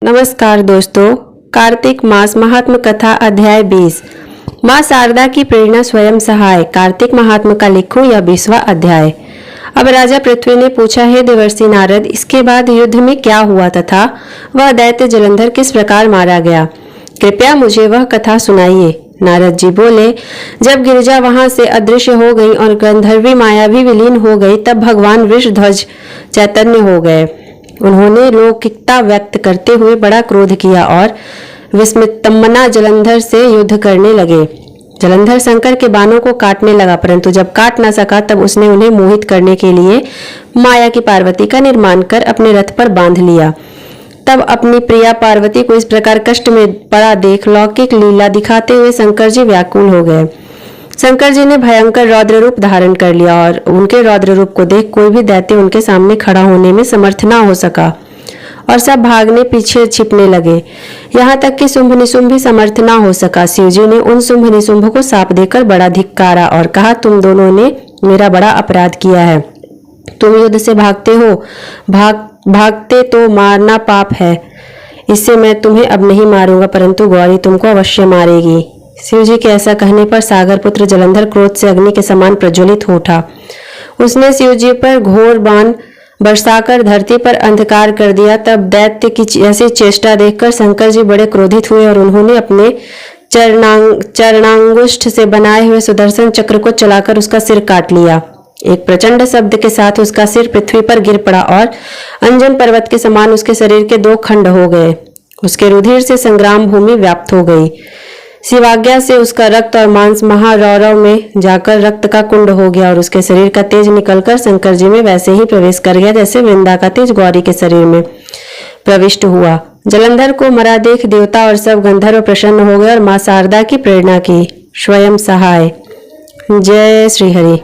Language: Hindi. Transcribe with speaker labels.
Speaker 1: नमस्कार दोस्तों, कार्तिक मास महात्म कथा अध्याय 20। माँ शारदा की प्रेरणा स्वयं सहाय। कार्तिक महात्म का लिखो या 20वां अध्याय। अब राजा पृथ्वी ने पूछा, हे देवर्षि नारद, इसके बाद युद्ध में क्या हुआ तथा वह दैत्य जलंधर किस प्रकार मारा गया? कृपया मुझे वह कथा सुनाइए। नारद जी बोले, जब गिरिजा वहां से अदृश्य हो गई और गंधर्वी माया भी विलीन हो गई, तब भगवान वृषध्वज चैतन्य हो गए। उन्होंने लौकिकता व्यक्त करते हुए बड़ा क्रोध किया और विस्मितम्मना जलंधर से युद्ध करने लगे। जलंधर शंकर के बाणों को काटने लगा, परंतु जब काट न सका तब उसने उन्हें मोहित करने के लिए माया की पार्वती का निर्माण कर अपने रथ पर बांध लिया। तब अपनी प्रिया पार्वती को इस प्रकार कष्ट में पड़ा देख लौकिक लीला दिखाते हुए शंकर जी व्याकुल हो गए। शंकर जी ने भयंकर रौद्र रूप धारण कर लिया और उनके रौद्र रूप को देख कोई भी दैत्य उनके सामने खड़ा होने में समर्थ न हो सका और सब भागने पीछे छिपने लगे। यहाँ तक कि शुंभ निशुंभ भी समर्थ न हो सका। शिव जी ने उन शुंभ निशुंभ को साप देकर बड़ा धिक्कारा और कहा, तुम दोनों ने मेरा बड़ा अपराध किया है। तुम युद्ध से भागते हो, भागते तो मारना पाप है। इससे मैं तुम्हें अब नहीं मारूंगा, परंतु गौरी तुमको अवश्य मारेगी। शिव जी के ऐसा कहने पर सागर पुत्र जलंधर क्रोध से अग्नि के समान प्रज्वलित हो उठा। उसने शिव जी पर घोर बाण बरसाकर धरती पर अंधकार कर दिया। तब दैत्य की ऐसी चेष्टा देखकर शंकर जी बड़े क्रोधित हुए और उन्होंने अपने चरणांगुष्ठ से बनाए हुए सुदर्शन चक्र को चलाकर उसका सिर काट लिया। एक प्रचंड शब्द के साथ उसका सिर पृथ्वी पर गिर पड़ा और अंजन पर्वत के समान उसके शरीर के 2 खंड हो गए। उसके रुधिर से संग्राम भूमि व्याप्त हो गई। शिवाज्ञा से उसका रक्त और मांस महारौरव में जाकर रक्त का कुंड हो गया और उसके शरीर का तेज निकलकर शंकर जी में वैसे ही प्रवेश कर गया जैसे वृंदा का तेज गौरी के शरीर में प्रविष्ट हुआ। जलंधर को मरा देख देवता और सब गंधर्व प्रसन्न हो गए और मां शारदा की प्रेरणा की। स्वयं सहाय। जय श्री हरि।